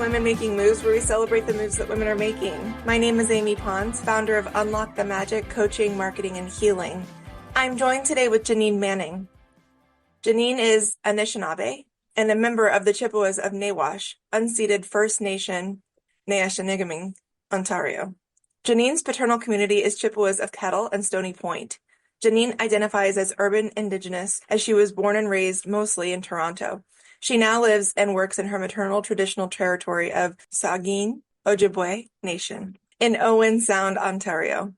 Women Making Moves, where we celebrate the moves that women are making. My name is Amy Pons, founder of Unlock the Magic Coaching, Marketing, and Healing. I'm joined today with Janine Manning. Janine is Anishinaabe and a member of the Chippewas of Nawash, Unceded First Nation, Neyaashiinigmiing, Ontario. Janine's paternal community is Chippewas of Kettle and Stony Point. Janine identifies as urban Indigenous as she was born and raised mostly in Toronto. She now lives and works in her maternal traditional territory of Saukiing Anishinaabekiing Nation in Owen Sound, Ontario.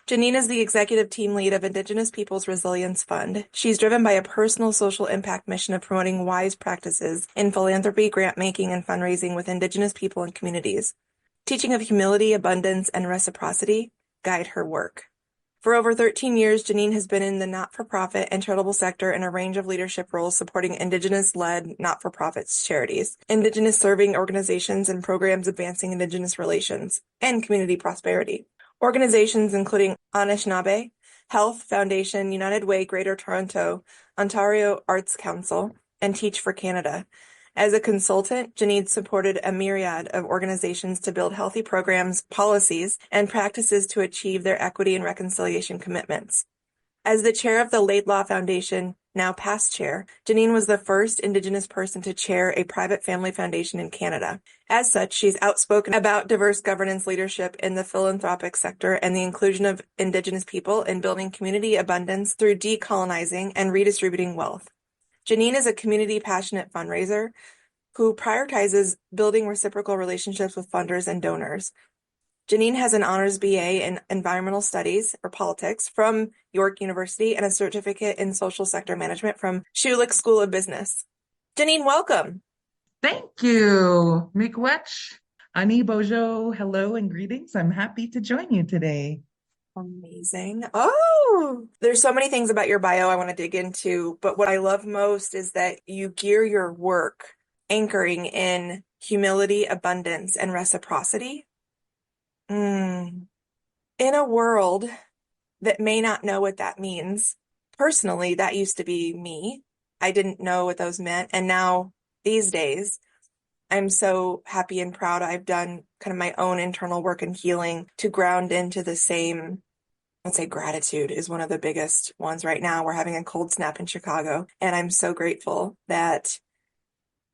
Janine is the executive team lead of Indigenous Peoples Resilience Fund. She's driven by a personal social impact mission of promoting wise practices in philanthropy, grant making, and fundraising with Indigenous people and communities. Teaching of humility, abundance, and reciprocity guide her work. For over 13 years, Janine has been in the not-for-profit and charitable sector in a range of leadership roles supporting Indigenous-led not-for-profit charities, Indigenous serving organizations, and programs advancing Indigenous relations and community prosperity. Organizations including Anishinaabe, Health Foundation, United Way Greater Toronto, Ontario Arts Council, and Teach for Canada. As a consultant, Janine supported a myriad of organizations to build healthy programs, policies, and practices to achieve their equity and reconciliation commitments. As the chair of the Laidlaw Foundation, now past chair, Janine was the first Indigenous person to chair a private family foundation in Canada. As such, she's outspoken about diverse governance leadership in the philanthropic sector and the inclusion of Indigenous people in building community abundance through decolonizing and redistributing wealth. Janine is a community-passionate fundraiser who prioritizes building reciprocal relationships with funders and donors. Janine has an honors BA in environmental studies or politics from York University and a certificate in social sector management from Schulich School of Business. Janine, welcome. Thank you. Miigwech, Ani Bojo, hello and greetings. I'm happy to join you today. Amazing. Oh, there's so many things about your bio I want to dig into, but what I love most is that you gear your work anchoring in humility, abundance, and reciprocity. In a world that may not know what that means, personally, that used to be me. I didn't know what those meant. And now these days, I'm so happy and proud I've done kind of my own internal work and healing to ground into the same. I'd say gratitude is one of the biggest ones right now. We're having a cold snap in Chicago, and I'm so grateful that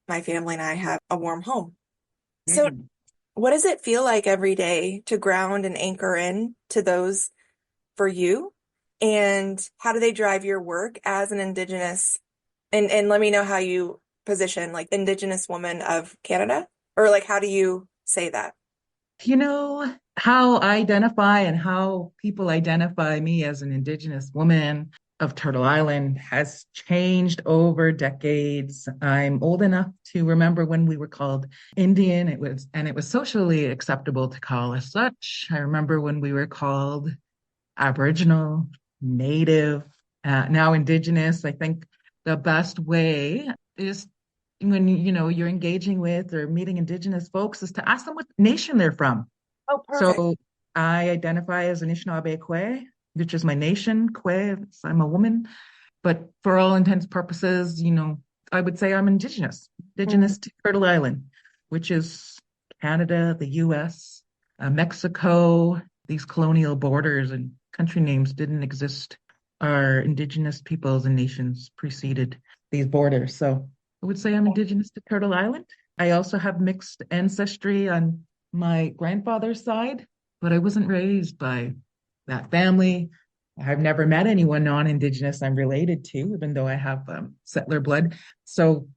my family and I have a warm home. So what does it feel like every day to ground and anchor in to those for you? And how do they drive your work as an Indigenous? And let me know how you position like Indigenous woman of Canada, or like, how do you say that? You know, how I identify and how people identify me as an Indigenous woman of Turtle Island has changed over decades. I'm old enough to remember when we were called Indian. It was socially acceptable to call us such. I remember when we were called Aboriginal, Native, now Indigenous. I think the best way is when you're engaging with or meeting Indigenous folks is to ask them what nation they're from. Oh, perfect. So I identify as Anishinaabekiing, which is my nation. I'm a woman, but for all intents and purposes, I would say I'm Indigenous to Turtle Island, which is Canada, the U.S., Mexico. These colonial borders and country names didn't exist. Our Indigenous peoples and nations preceded these borders. So I would say I'm Indigenous to Kettle Island. I also have mixed ancestry on my grandfather's side, but I wasn't raised by that family. I've never met anyone non-Indigenous I'm related to, even though I have settler blood. So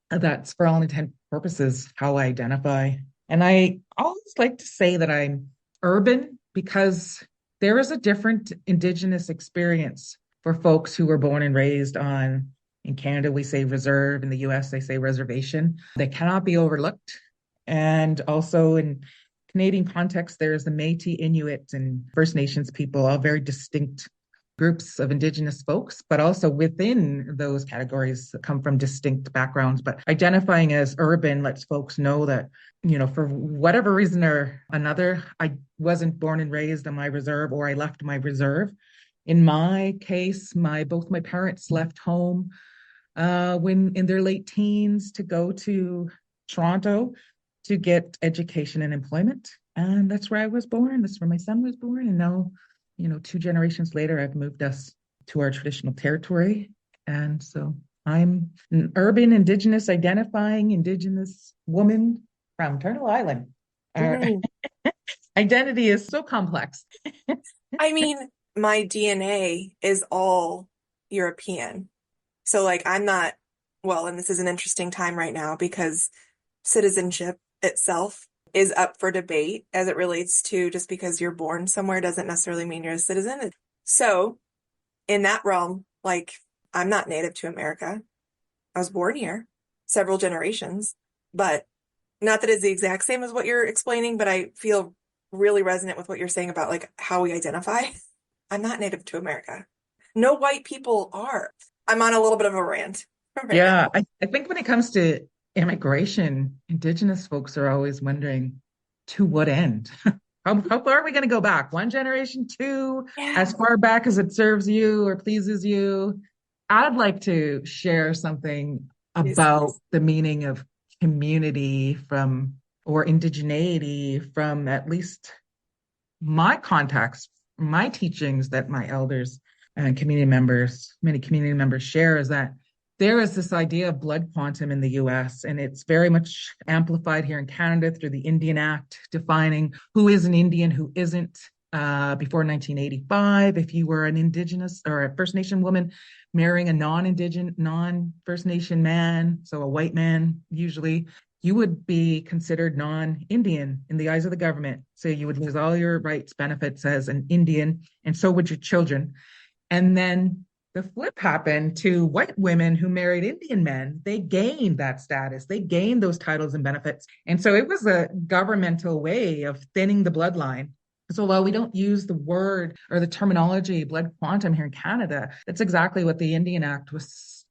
that's, for all intent purposes, how I identify. And I always like to say that I'm urban because there is a different Indigenous experience for folks who were born and raised on. In Canada, we say reserve. In the US, they say reservation. They cannot be overlooked. And also in Canadian context, there's the Métis, Inuit, and First Nations people, all very distinct groups of Indigenous folks, but also within those categories come from distinct backgrounds. But identifying as urban lets folks know that, for whatever reason or another, I wasn't born and raised on my reserve, or I left my reserve. In my case, both my parents left home when in their late teens to go to Toronto to get education and employment. And that's where I was born. That's where my son was born. And now, 2 generations later, I've moved us to our traditional territory. And so I'm an urban Indigenous identifying Indigenous woman from Turtle Island. Our Mm. identity is so complex. I mean, my DNA is all European. So like I'm not, well, and this is an interesting time right now because citizenship itself is up for debate as it relates to just because you're born somewhere doesn't necessarily mean you're a citizen. So in that realm, like I'm not native to America. I was born here several generations, but not that it's the exact same as what you're explaining, but I feel really resonant with what you're saying about like how we identify. I'm not native to America. No white people are. I'm on a little bit of a rant right now. Yeah, I think when it comes to immigration, Indigenous folks are always wondering to what end? How far are we going to go back? 1 generation, two, Yeah. as far back as it serves you or pleases you? I'd like to share something Yes. about the meaning of community from or indigeneity from at least my contacts, my teachings that my elders and many community members share is that there is this idea of blood quantum in the US, and it's very much amplified here in Canada through the Indian Act, defining who is an Indian, who isn't. Before 1985, if you were an Indigenous or a First Nation woman marrying a non-Indigenous, non-First Nation man, so a white man usually, you would be considered non-Indian in the eyes of the government. So you would lose all your rights, benefits as an Indian, and so would your children. And then the flip happened to white women who married Indian men. They gained that status, they gained those titles and benefits. And so it was a governmental way of thinning the bloodline. So while we don't use the word or the terminology blood quantum here in Canada, that's exactly what the Indian Act was,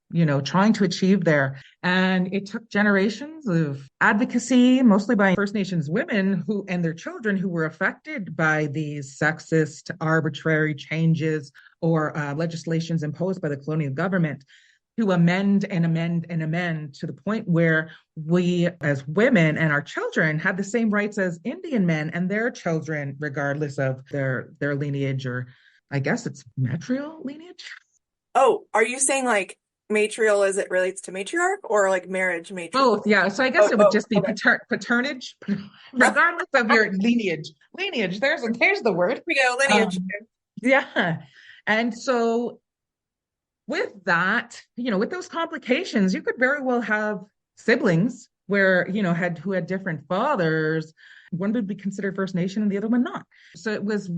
trying to achieve there. And it took generations of advocacy, mostly by First Nations women who and their children who were affected by these sexist, arbitrary changes or legislations imposed by the colonial government to amend and amend and amend to the point where we as women and our children had the same rights as Indian men and their children, regardless of their lineage, or I guess it's matrial lineage. Oh, are you saying like matrial as it relates to matriarch or like marriage matriarch? Both, yeah. So I guess Oh, it would oh, just be okay. paternage, regardless of your lineage. Lineage, there's the word. We go lineage. Yeah. And so with that, with those complications, you could very well have siblings where, who had different fathers. One would be considered First Nation and the other one not. So it was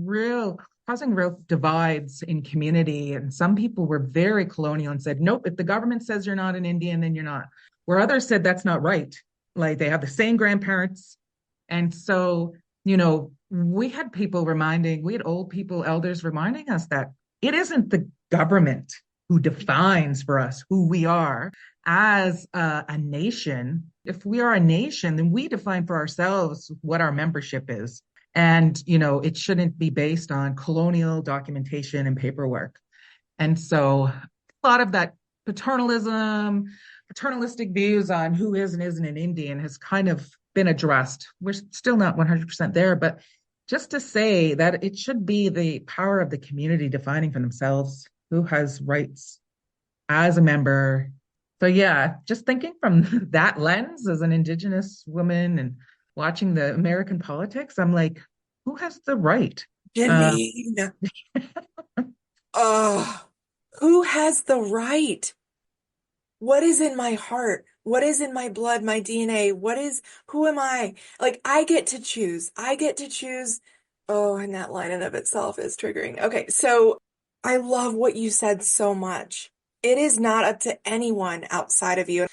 causing real divides in community. And some people were very colonial and said, nope, if the government says you're not an Indian, then you're not. Where others said that's not right. Like they have the same grandparents. And so, we had old people, elders reminding us that it isn't the government who defines for us who we are as a nation. If we are a nation, then we define for ourselves what our membership is. And, it shouldn't be based on colonial documentation and paperwork. And so a lot of that paternalistic views on who is and isn't an Indian has kind of been addressed. We're still not 100% there, but just to say that it should be the power of the community defining for themselves who has rights as a member. So yeah, just thinking from that lens as an Indigenous woman and watching the American politics, I'm like, who has the right? Uh, Janine. Oh, who has the right? What is in my heart? What is in my blood, my DNA? Who am I? Like, I get to choose. I get to choose. Oh, and that line in of itself is triggering. Okay, so I love what you said so much. It is not up to anyone outside of you.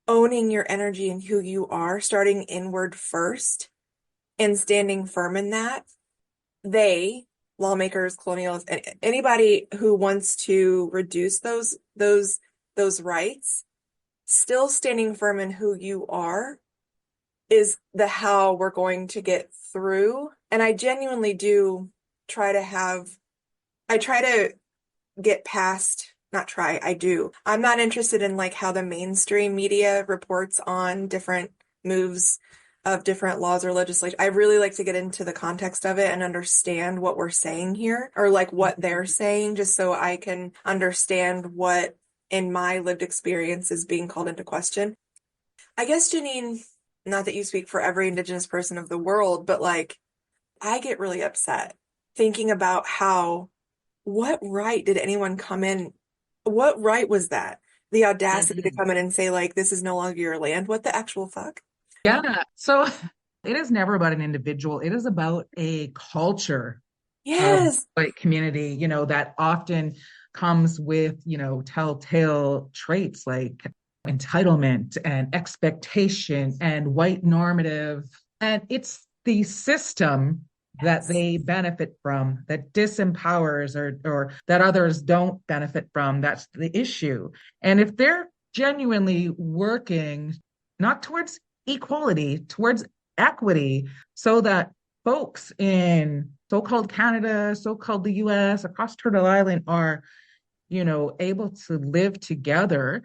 Owning your energy and who you are, starting inward first and standing firm in that. They, lawmakers, colonialists, anybody who wants to reduce those rights, still standing firm in who you are is the how we're going to get through. And I genuinely do I try to get past, not try, I do. I'm not interested in like how the mainstream media reports on different moves of different laws or legislation. I really like to get into the context of it and understand what we're saying here, or like what they're saying, just so I can understand what in my lived experience is being called into question. I guess, Janine, not that you speak for every Indigenous person of the world, but like I get really upset thinking about what right did anyone come in? What right was that? The audacity to Mhm. come in and say, like, this is no longer your land. What the actual fuck? Yeah. So it is never about an individual. It is about a culture of Yes. white community, that often comes with, telltale traits like entitlement and expectation and white normative. And it's the system that Yes. they benefit from that disempowers or that others don't benefit from. That's the issue. And if they're genuinely working not towards equality, towards equity, so that folks in so-called Canada, so-called the US, across Turtle Island are, able to live together.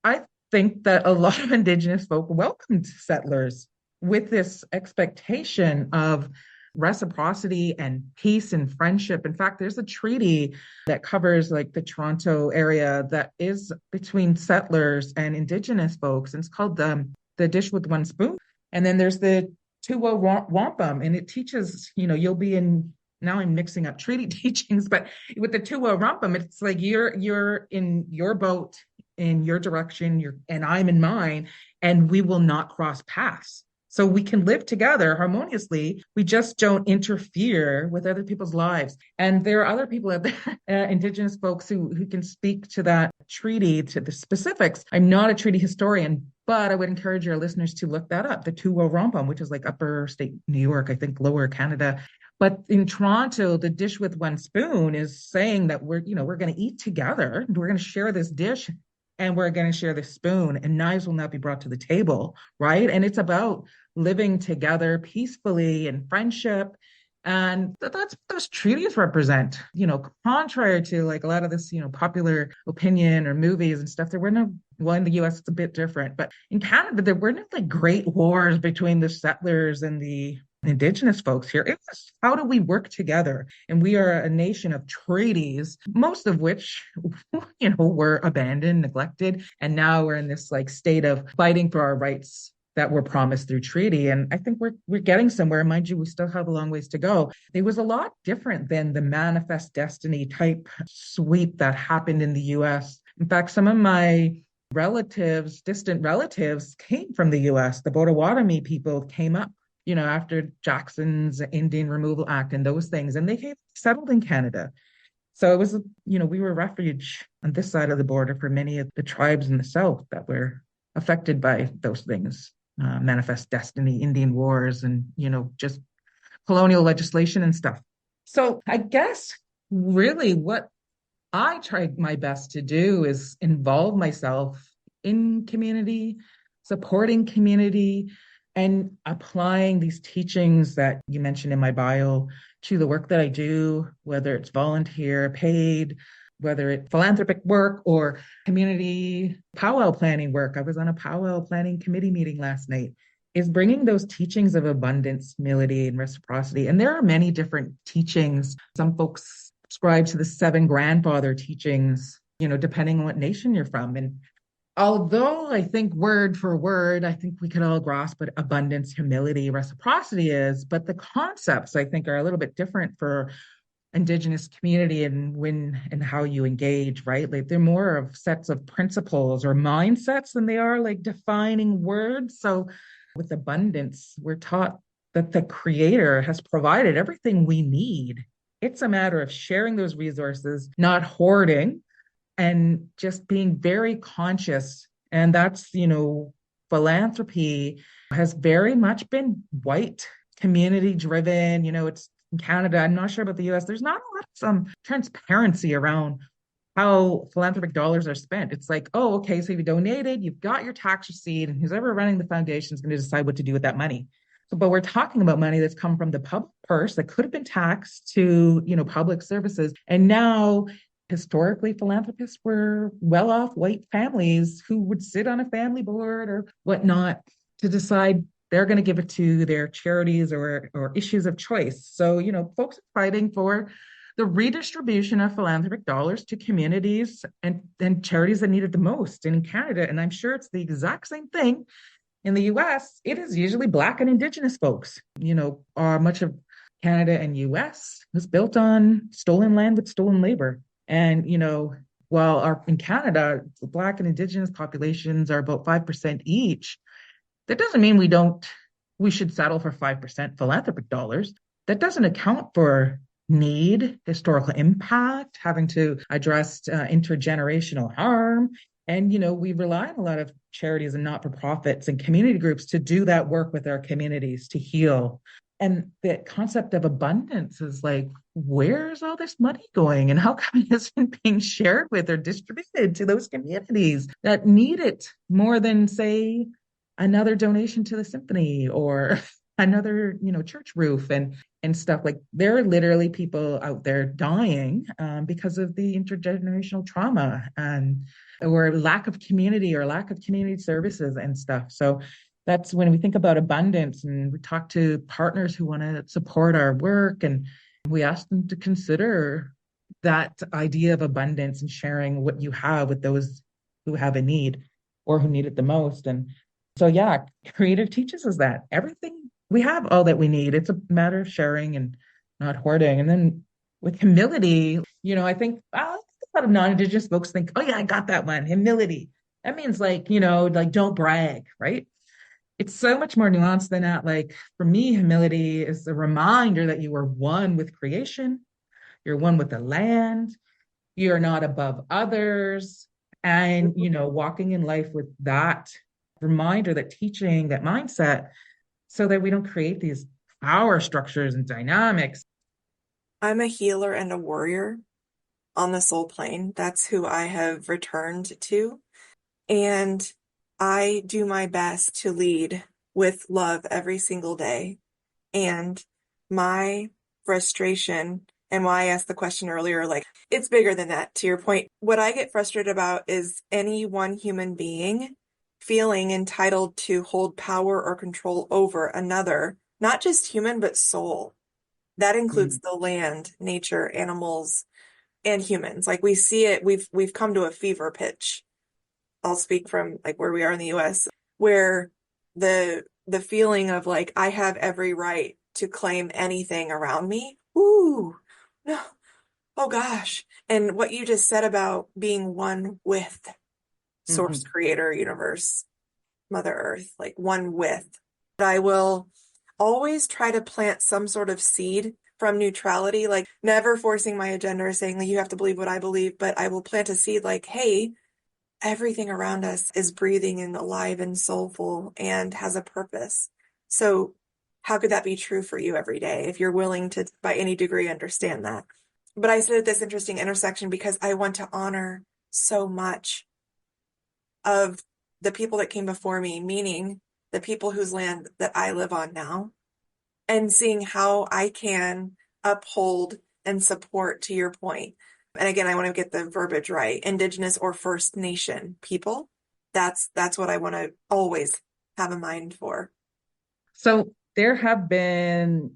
I think that a lot of Indigenous folk welcomed settlers with this expectation of reciprocity and peace and friendship. In fact, there's a treaty that covers like the Toronto area that is between settlers and Indigenous folks, and it's called the Dish with One Spoon. And then there's the Tuwa Wampum, and it teaches, you'll be in, now I'm mixing up treaty teachings, but with the Tuwa Wampum, it's like you're in your boat in your direction, and I'm in mine, and we will not cross paths. So we can live together harmoniously. We just don't interfere with other people's lives. And there are other people out there, Indigenous folks who can speak to that treaty, to the specifics. I'm not a treaty historian, but I would encourage your listeners to look that up, the Tuwa Wampum, which is like upper state New York, I think lower Canada. But in Toronto, the dish with one spoon is saying that we're going to eat together. We're going to share this dish and we're going to share the spoon, and knives will not be brought to the table, right? And it's about living together peacefully and friendship. And that's what those treaties represent, contrary to like a lot of this, popular opinion or movies and stuff. There were no, well, in the US, it's a bit different, but in Canada, there were no like great wars between the settlers and the Indigenous folks here. It was how do we work together? And we are a nation of treaties, most of which, were abandoned, neglected. And now we're in this like state of fighting for our rights that were promised through treaty. And I think we're getting somewhere. Mind you, we still have a long ways to go. It was a lot different than the manifest destiny type sweep that happened in the US. In fact, some of my relatives, distant relatives, came from the US. The Potawatomi people came up, after Jackson's Indian Removal Act and those things, and they came settled in Canada. So it was, we were refuge on this side of the border for many of the tribes in the South that were affected by those things, manifest destiny, Indian wars, and, just colonial legislation and stuff. So I guess really what I tried my best to do is involve myself in community, supporting community, and applying these teachings that you mentioned in my bio to the work that I do, whether it's volunteer, paid, whether it's philanthropic work or community powwow planning work. I was on a powwow planning committee meeting last night, is bringing those teachings of abundance, humility, and reciprocity. And there are many different teachings. Some folks subscribe to the seven grandfather teachings, depending on what nation you're from. And although I think word for word, I think we could all grasp what abundance, humility, reciprocity is, but the concepts I think are a little bit different for Indigenous community and when and how you engage, right? Like they're more of sets of principles or mindsets than they are like defining words. So with abundance, we're taught that the creator has provided everything we need. It's a matter of sharing those resources, not hoarding, and just being very conscious. And that's, philanthropy has very much been white, community driven. It's in Canada. I'm not sure about the US. There's not a lot of some transparency around how philanthropic dollars are spent. It's like, oh, okay, so you donated, you've got your tax receipt, and who's ever running the foundation is going to decide what to do with that money. So, but we're talking about money that's come from the public purse that could have been taxed to, public services. And now historically philanthropists were well-off white families who would sit on a family board or whatnot to decide they're going to give it to their charities or issues of choice. So, folks are fighting for the redistribution of philanthropic dollars to communities and charities that need it the most. And in Canada, and I'm sure it's the exact same thing in the US, it is usually Black and Indigenous folks. Much of Canada and US was built on stolen land with stolen labor. And, while in Canada, Black and Indigenous populations are about 5% each, that doesn't mean we should settle for 5% philanthropic dollars. That doesn't account for need, historical impact, having to address intergenerational harm. And, we rely on a lot of charities and not-for-profits and community groups to do that work with our communities to heal. And the concept of abundance is like, where's all this money going? And how come it hasn't being shared with or distributed to those communities that need it more than, say, another donation to the symphony or another, church roof and stuff. Like, there are literally people out there dying because of the intergenerational trauma or lack of community or lack of community services and stuff. So that's when we think about abundance, and we talk to partners who want to support our work, and we ask them to consider that idea of abundance and sharing what you have with those who have a need or who need it the most. And so, yeah, creative teaches us that everything, we have all that we need. It's a matter of sharing and not hoarding. And then with humility, I think a lot of non-Indigenous folks think, oh yeah, I got that one. Humility. That means like don't brag, right? It's so much more nuanced than that. Like, for me, humility is a reminder that you are one with creation. You're one with the land. You're not above others. And, walking in life with that reminder, that teaching, that mindset, so that we don't create these power structures and dynamics. I'm a healer and a warrior on the soul plane. That's who I have returned to. And I do my best to lead with love every single day. And my frustration, and why I asked the question earlier, like, it's bigger than that, to your point. What I get frustrated about is any one human being feeling entitled to hold power or control over another, not just human, but soul. That includes the land, nature, animals, and humans. Like, we see it, we've come to a fever pitch. I'll speak from like where we are in the US, where the feeling of like, I have every right to claim anything around me. Ooh, no. Oh gosh. And what you just said about being one with source, creator, universe, Mother Earth, like one with. I will always try to plant some sort of seed from neutrality, like never forcing my agenda or saying like, you have to believe what I believe, but I will plant a seed like, hey, everything around us is breathing and alive and soulful and has a purpose. So how could that be true for you every day if you're willing to, by any degree, understand that? But I sit at this interesting intersection because I want to honor so much of the people that came before me, meaning the people whose land that I live on now, and seeing how I can uphold and support, to your point. And again, I want to get the verbiage right. Indigenous or First Nation people. That's what I want to always have a mind for. So there have been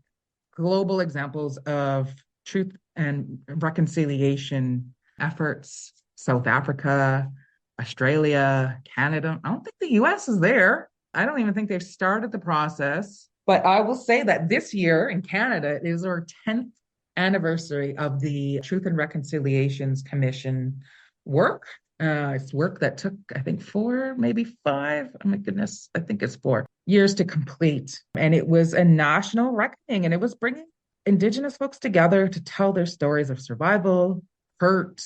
global examples of truth and reconciliation efforts. South Africa, Australia, Canada. I don't think the US is there. I don't even think they've started the process. But I will say that this year in Canada is our 10th anniversary of the Truth and Reconciliations Commission work. It's work that took, I think, 4, maybe 5. Oh my goodness, I think it's 4 years to complete. And it was a national reckoning, and it was bringing Indigenous folks together to tell their stories of survival, hurt,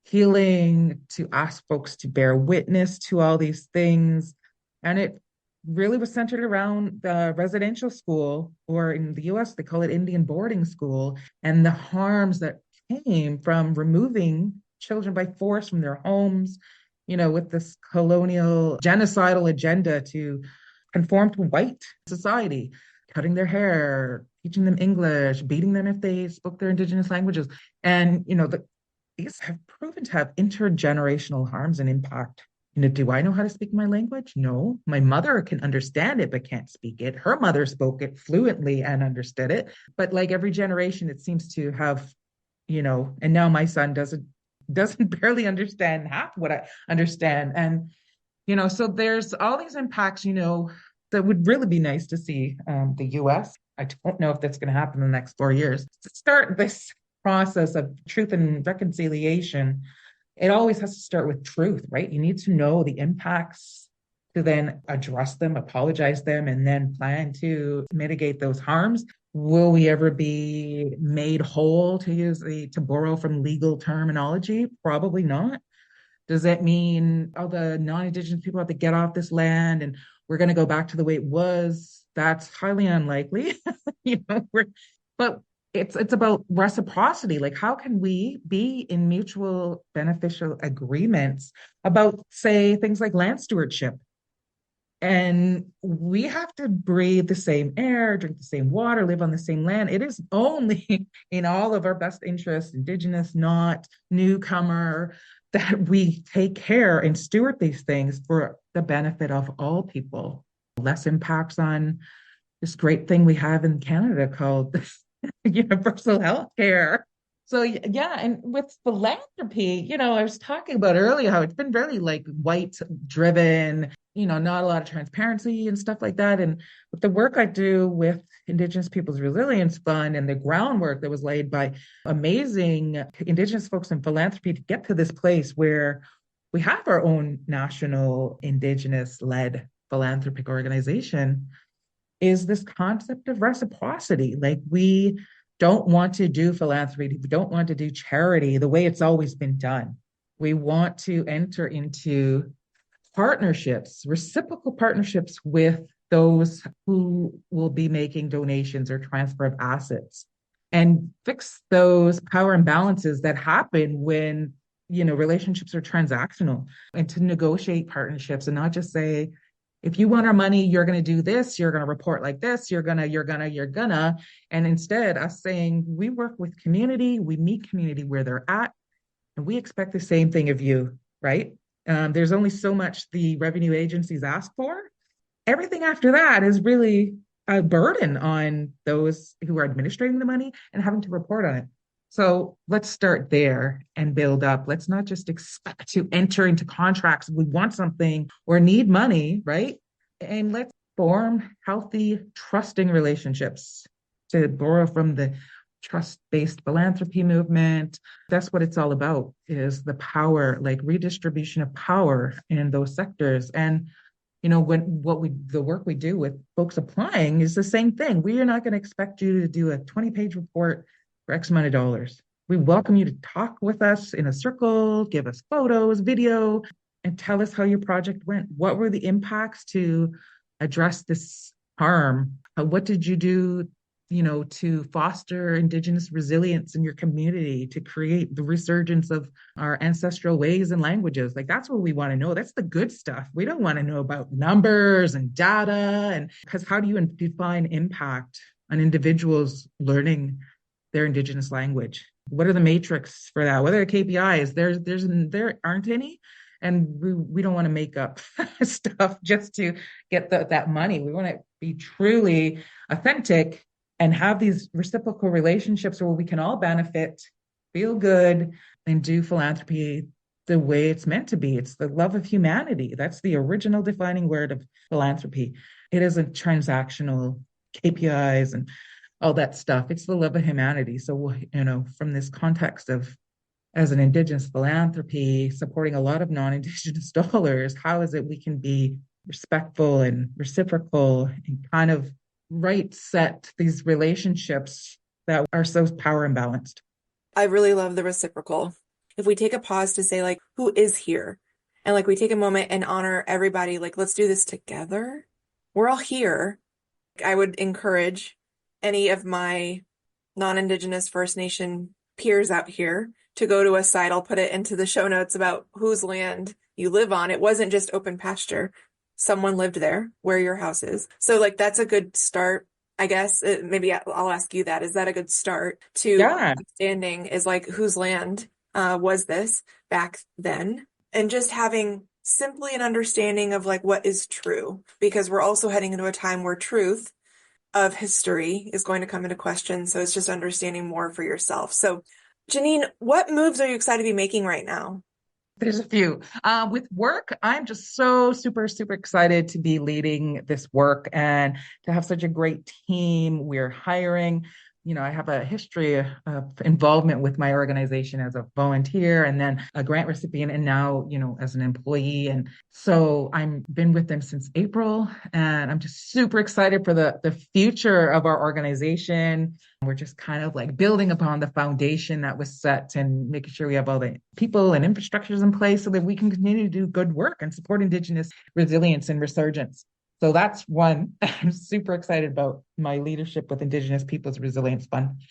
healing, to ask folks to bear witness to all these things. And it really was centered around the residential school, or in the US, they call it Indian boarding school, and the harms that came from removing children by force from their homes, with this colonial genocidal agenda to conform to white society, cutting their hair, teaching them English, beating them if they spoke their Indigenous languages. And, these have proven to have intergenerational harms and impact Do I know how to speak my language? No. My mother can understand it, but can't speak it. Her mother spoke it fluently and understood it. But like every generation, it seems to have, and now my son doesn't barely understand half what I understand. And, so there's all these impacts, that would really be nice to see the US. I don't know if that's going to happen in the next 4 years. To start this process of truth and reconciliation, it always has to start with truth, right? You need to know the impacts to then address them, apologize them, and then plan to mitigate those harms. Will we ever be made whole, to borrow from legal terminology? Probably not. Does that mean all the non-Indigenous people have to get off this land and we're going to go back to the way it was? That's highly unlikely. But it's about reciprocity. Like, how can we be in mutual beneficial agreements about, say, things like land stewardship? And we have to breathe the same air, drink the same water, live on the same land. It is only in all of our best interest, Indigenous, not newcomer, that we take care and steward these things for the benefit of all people. Less impacts on this great thing we have in Canada called universal health care. So yeah, and with philanthropy, I was talking about earlier how it's been very like white driven, not a lot of transparency and stuff like that. And with the work I do with Indigenous Peoples Resilience Fund and the groundwork that was laid by amazing Indigenous folks in philanthropy to get to this place where we have our own national Indigenous led philanthropic organization, is this concept of reciprocity. Like, we don't want to do philanthropy, we don't want to do charity the way it's always been done. We want to enter into partnerships, reciprocal partnerships with those who will be making donations or transfer of assets, and fix those power imbalances that happen when, relationships are transactional, and to negotiate partnerships and not just say, if you want our money, you're going to do this, you're going to report like this, you're going to. And instead, us saying, we work with community, we meet community where they're at, and we expect the same thing of you, right? There's only so much the revenue agencies ask for. Everything after that is really a burden on those who are administrating the money and having to report on it. So let's start there and build up. Let's not just expect to enter into contracts. We want something or need money, right? And let's form healthy, trusting relationships, to borrow from the trust-based philanthropy movement. That's what it's all about, is the power, like redistribution of power in those sectors. And the work we do with folks applying is the same thing. We are not going to expect you to do a 20-page report for X amount of dollars. We welcome you to talk with us in a circle, give us photos, video, and tell us how your project went. What were the impacts to address this harm? What did you do, to foster Indigenous resilience in your community, to create the resurgence of our ancestral ways and languages? Like, that's what we want to know. That's the good stuff. We don't want to know about numbers and data, and because how do you define impact on individuals learning their Indigenous language? What are the matrix for that? What are the KPIs? There aren't any. And we don't want to make up stuff just to get that money. We want to be truly authentic and have these reciprocal relationships where we can all benefit, feel good, and do philanthropy the way it's meant to be. It's the love of humanity. That's the original defining word of philanthropy. It isn't transactional KPIs and all that stuff. It's the love of humanity. So, from this context of, as an Indigenous philanthropy, supporting a lot of non-Indigenous dollars, how is it we can be respectful and reciprocal and kind of set these relationships that are so power imbalanced? I really love the reciprocal. If we take a pause to say, like, who is here? And like, we take a moment and honor everybody, like, let's do this together. We're all here. I would encourage any of my non-Indigenous First Nation peers out here to go to a site. I'll put it into the show notes about whose land you live on. It wasn't just open pasture. Someone lived there where your house is. So like, that's a good start, I guess. Maybe I'll ask you that. Is that a good start to understanding, is like, whose land was this back then? And just having simply an understanding of like what is true, because we're also heading into a time where truth of history is going to come into question. So it's just understanding more for yourself. So, Janine, what moves are you excited to be making right now? There's a few. With work, I'm just so super, super excited to be leading this work and to have such a great team. We're hiring. I have a history of involvement with my organization as a volunteer and then a grant recipient, and now, as an employee. And so I'm been with them since April, and I'm just super excited for the future of our organization. We're just kind of like building upon the foundation that was set and making sure we have all the people and infrastructures in place so that we can continue to do good work and support Indigenous resilience and resurgence. So that's one. I'm super excited about my leadership with Indigenous Peoples Resilience Fund.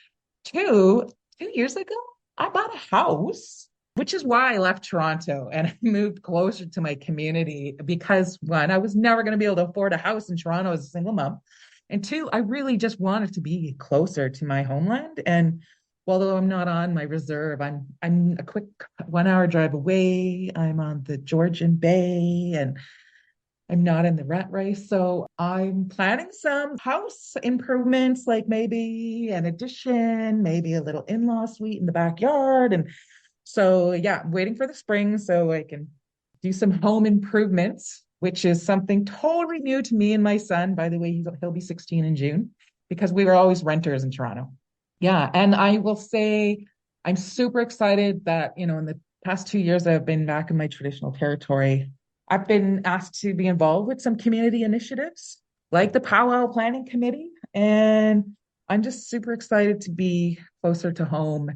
Two, 2 years ago, I bought a house, which is why I left Toronto and I moved closer to my community because one, I was never going to be able to afford a house in Toronto as a single mom. And two, I really just wanted to be closer to my homeland. And although I'm not on my reserve, I'm a quick 1 hour drive away. I'm on the Georgian Bay and I'm not in the rat race. So I'm planning some house improvements, like maybe an addition, maybe a little in-law suite in the backyard. And so, yeah, I'm waiting for the spring so I can do some home improvements, which is something totally new to me and my son. By the way, he'll be 16 in June because we were always renters in Toronto. Yeah. And I will say I'm super excited that, in the past 2 years, I've been back in my traditional territory. I've been asked to be involved with some community initiatives like the Powwow Planning Committee. And I'm just super excited to be closer to home,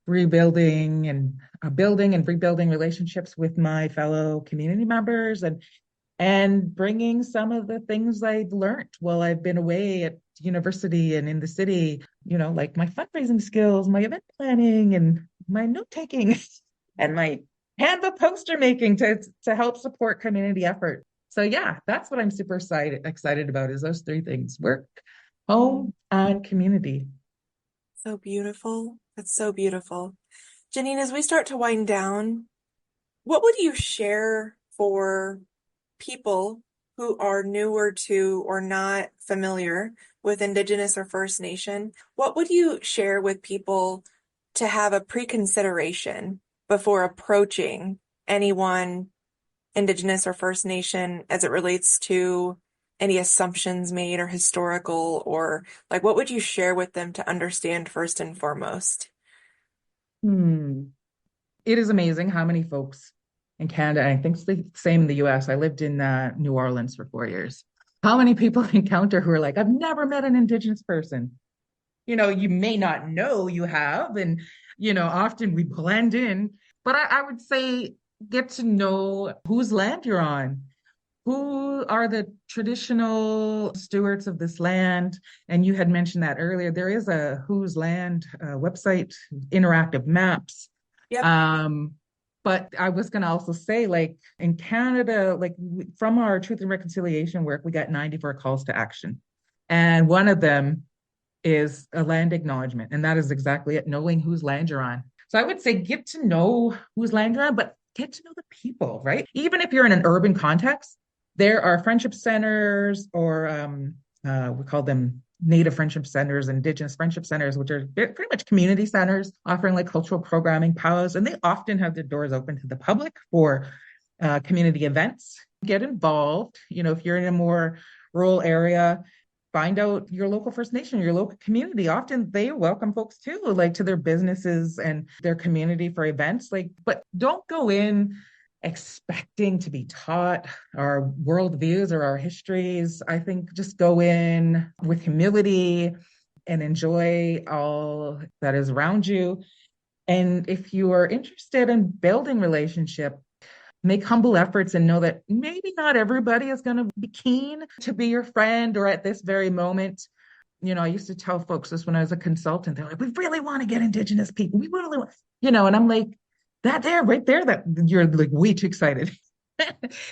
rebuilding and building and rebuilding relationships with my fellow community members and bringing some of the things I've learned while I've been away at university and in the city, like my fundraising skills, my event planning and my note taking and my Canva poster making to help support community effort. So yeah, that's what I'm super excited about is those three things: work, home, and community. So beautiful. That's so beautiful. Janine, as we start to wind down, what would you share for people who are newer to or not familiar with Indigenous or First Nation? What would you share with people to have a pre-consideration before approaching anyone Indigenous or First Nation as it relates to any assumptions made or historical, or like what would you share with them to understand first and foremost? Hmm. It is amazing how many folks in Canada, and I think it's the same in the US. I lived in New Orleans for 4 years. How many people encounter who are like, I've never met an Indigenous person. You may not know you have, and often we blend in, but I would say get to know whose land you're on. Who are the traditional stewards of this land? And you had mentioned that earlier. There is a Whose Land website, interactive maps. Yep. But I was going to also say, like in Canada, like from our Truth and Reconciliation work, we got 94 calls to action. And one of them is a land acknowledgement. And that is exactly it, knowing whose land you're on. So I would say get to know whose land you're on, but get to know the people, right? Even if you're in an urban context, there are friendship centers or we call them Native friendship centers, Indigenous friendship centers, which are pretty much community centers offering like cultural programming, powwows, and they often have their doors open to the public for community events. Get involved. If you're in a more rural area, find out your local First Nation, your local community. Often they welcome folks too, like to their businesses and their community for events. But don't go in expecting to be taught our worldviews or our histories. I think just go in with humility and enjoy all that is around you. And if you are interested in building relationship, make humble efforts and know that maybe not everybody is going to be keen to be your friend or at this very moment. I used to tell folks this when I was a consultant. They're like, we really want to get Indigenous people. We really want, and I'm like, that there, right there, that you're like way too excited.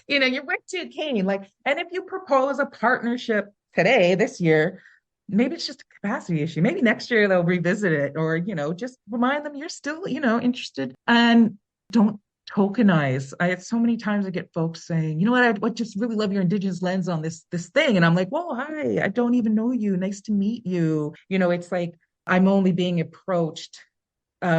You're way too keen. And if you propose a partnership today, this year, maybe it's just a capacity issue. Maybe next year they'll revisit it or, just remind them you're still, interested and don't tokenize. I had so many times I get folks saying, you know what, I just really love your Indigenous lens on this thing. And I'm like, well, hi, I don't even know you. Nice to meet you. It's like I'm only being approached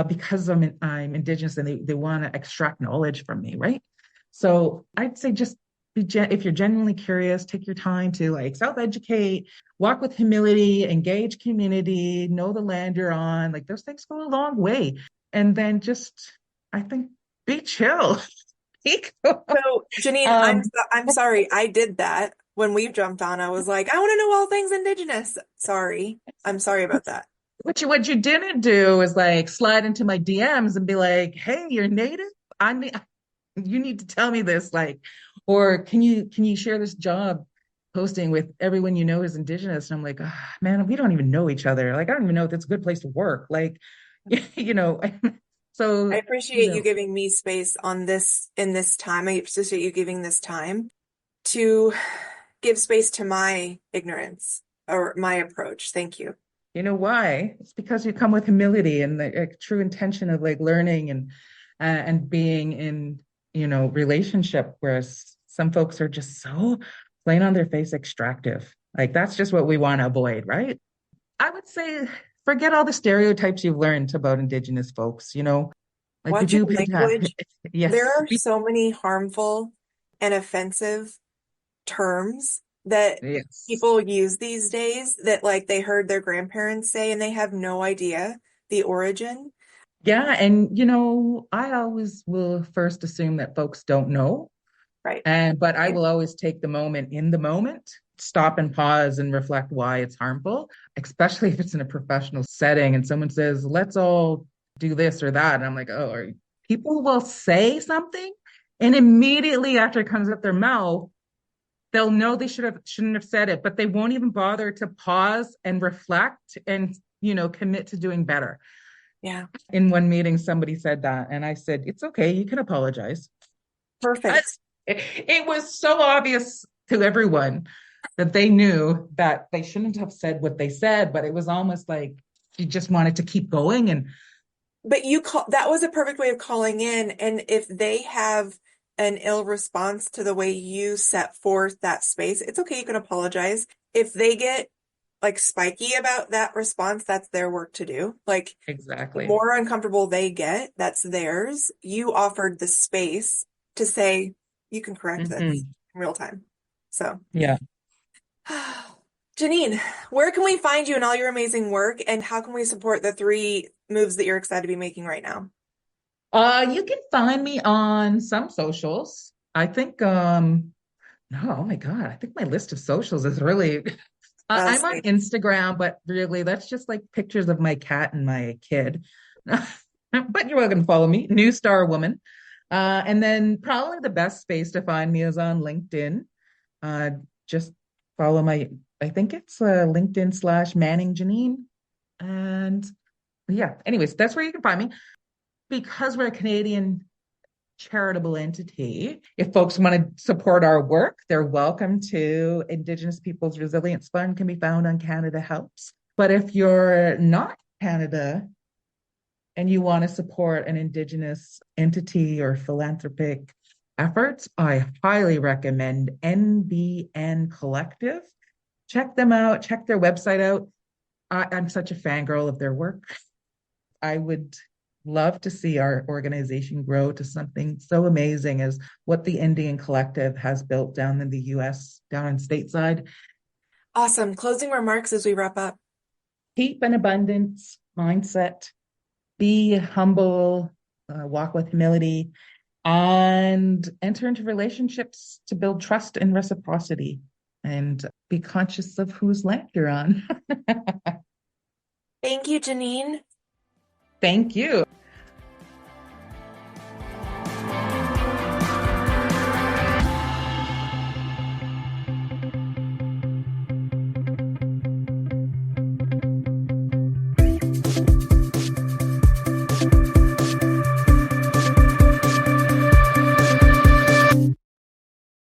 because I'm Indigenous and they want to extract knowledge from me, right? So I'd say just if you're genuinely curious, take your time to like self-educate, walk with humility, engage community, know the land you're on. Like those things go a long way. And then just, I think, be chill. So, Janine, um, I'm sorry. I did that when we jumped on. I was like, I want to know all things Indigenous. Sorry. I'm sorry about that. what you didn't do is like slide into my DMs and be like, "Hey, you're Native. I need you need to tell me this." Like, or can you share this job posting with everyone you know is Indigenous? And I'm like, ah, man, we don't even know each other. Like, I don't even know if that's a good place to work. Like, you know, I so you appreciate you know, giving me space on this in this time. I appreciate you giving this time to give space to my ignorance or my approach. Thank you. you know why? It's because you come with humility and the true intention of like learning and being in, relationship, whereas some folks are just so plain on their face extractive. Like that's just what we want to avoid, right? I would say forget all the stereotypes you've learned about Indigenous folks, like we Watch your do pay tax. language. There Yes. are so many harmful and offensive terms that Yes. people use these days that like they heard their grandparents say and they have no idea the origin. Yeah. And, I always will first assume that folks don't know. Right. But I Yeah. will always take the moment in the moment, stop and pause and reflect why it's harmful, especially if it's in a professional setting and someone says, let's all do this or that. And I'm like, oh, people will say something. And immediately after it comes out their mouth, they'll know they shouldn't have said it, but they won't even bother to pause and reflect and, commit to doing better. Yeah. In one meeting, somebody said that. And I said, it's okay. You can apologize. Perfect. It was so obvious to everyone that they knew that they shouldn't have said what they said, but it was almost like she just wanted to keep going. And But that was a perfect way of calling in. And if they have an ill response to the way you set forth that space, it's okay. You can apologize. If they get like spiky about that response, that's their work to do. Like the exactly. more uncomfortable they get, that's theirs. You offered the space to say, you can correct this Mhm. in real time. So, Yeah. Janine, where can we find you in all your amazing work and how can we support the 3 moves that you're excited to be making right now? You can find me on some socials. I think, no, oh my God, I think my list of socials is really, I'm on Same. Instagram, but really that's just like pictures of my cat and my kid. But you're welcome to follow me, New Star Woman. And then probably the best space to find me is on LinkedIn. Just follow I think it's LinkedIn/Manning Janine. And yeah, anyways, that's where you can find me. Because we're a Canadian charitable entity, if folks want to support our work, they're welcome to. Indigenous Peoples Resilience Fund can be found on Canada Helps. But if you're not Canada and you want to support an Indigenous entity or philanthropic efforts, I highly recommend NBN Collective. Check them out, check their website out. I'm such a fangirl of their work. I would love to see our organization grow to something so amazing as what the Indian Collective has built down in the US, down in stateside. Awesome. Closing remarks as we wrap up. Keep an abundance mindset, be humble, walk with humility, and enter into relationships to build trust and reciprocity, and be conscious of whose land you're on. Thank you, Janine. Thank you.